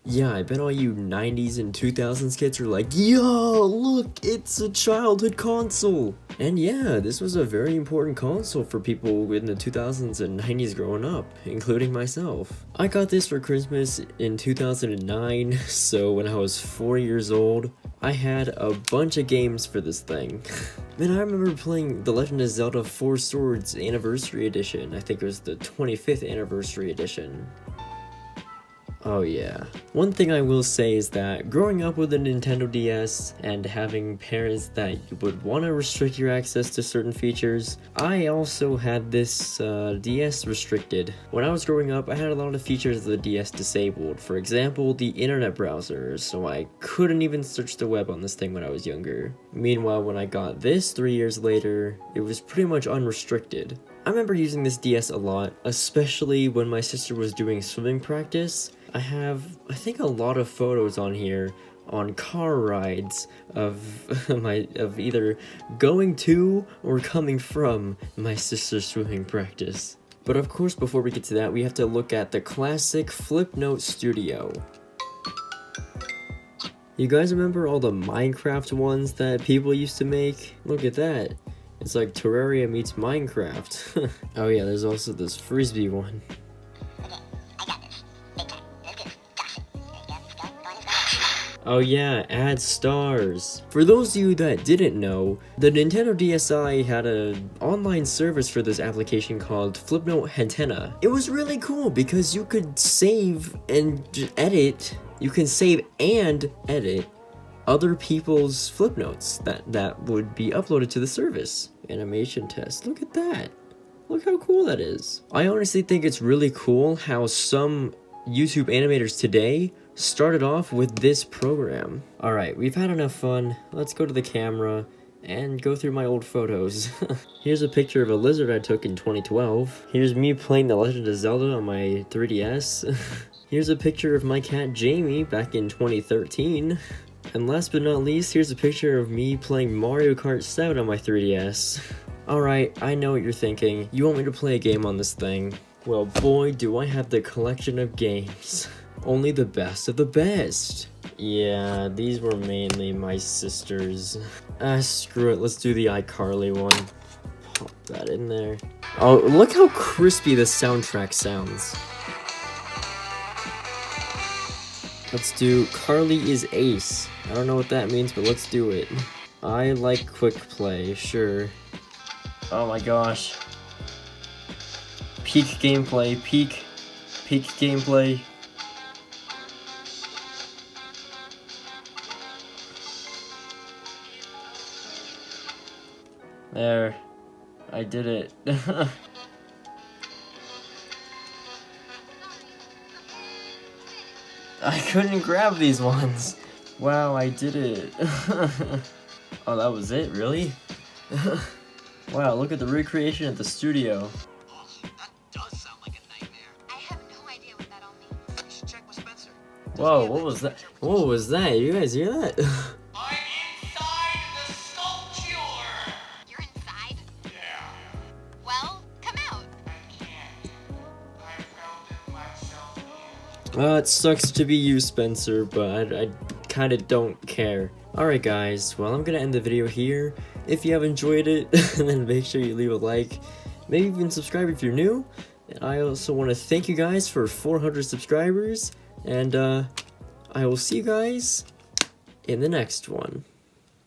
Yeah, I bet all you 90s and 2000s kids are like, yo, look, it's a childhood console! And yeah, this was a very important console for people in the 2000s and 90s growing up, including myself. I got this for Christmas in 2009, so when I was 4 years old, I had a bunch of games for this thing. Man, I remember playing The Legend of Zelda 4 Swords Anniversary Edition. I think it was the 25th Anniversary Edition. Oh yeah. One thing I will say is that growing up with a Nintendo DS and having parents that would want to restrict your access to certain features, I also had this DS restricted. When I was growing up, I had a lot of features of the DS disabled. For example, the internet browser, so I couldn't even search the web on this thing when I was younger. Meanwhile, when I got this 3 years later, it was pretty much unrestricted. I remember using this DS a lot, especially when my sister was doing swimming practice. I have, I think, a lot of photos on here on car rides of either going to or coming from my sister's swimming practice. But of course, before we get to that, we have to look at the classic Flipnote Studio. You guys remember all the Minecraft ones that people used to make? Look at that. It's like Terraria meets Minecraft. Oh yeah, there's also this Frisbee one. Oh yeah, add stars. For those of you that didn't know, the Nintendo DSi had an online service for this application called Flipnote Hentenna. It was really cool because you could save and edit. You can save and edit other people's Flipnotes that would be uploaded to the service. Animation test, look at that. Look how cool that is. I honestly think it's really cool how some YouTube animators today started off with this program. Alright, we've had enough fun. Let's go to the camera and go through my old photos. Here's a picture of a lizard I took in 2012. Here's me playing The Legend of Zelda on my 3DS. Here's a picture of my cat Jamie back in 2013. And last but not least, here's a picture of me playing Mario Kart 7 on my 3DS. Alright, I know what you're thinking. You want me to play a game on this thing? Well, boy, do I have the collection of games. Only the best of the best. Yeah, these were mainly my sister's. Screw it, let's do the iCarly one. Pop that in there. Oh, look how crispy the soundtrack sounds. Let's do Carly is Ace. I don't know what that means, but let's do it. I like quick play, sure. Oh my gosh. Peak gameplay, peak gameplay. There, I did it. I couldn't grab these ones. Wow, I did it. Oh, that was it, really? Wow, look at the recreation at the studio. That does sound like a nightmare. I have no idea what that all means. You should check with Spencer. Whoa, what was that? What was that? You guys hear that? I'm inside the sculpture! You're inside? Yeah. Well, come out. I can't. I found it myself here. It sucks to be you, Spencer, but I kinda don't care. Alright guys, well I'm gonna end the video here. If you have enjoyed it, then make sure you leave a like. Maybe even subscribe if you're new. And I also want to thank you guys for 400 subscribers. And I will see you guys in the next one.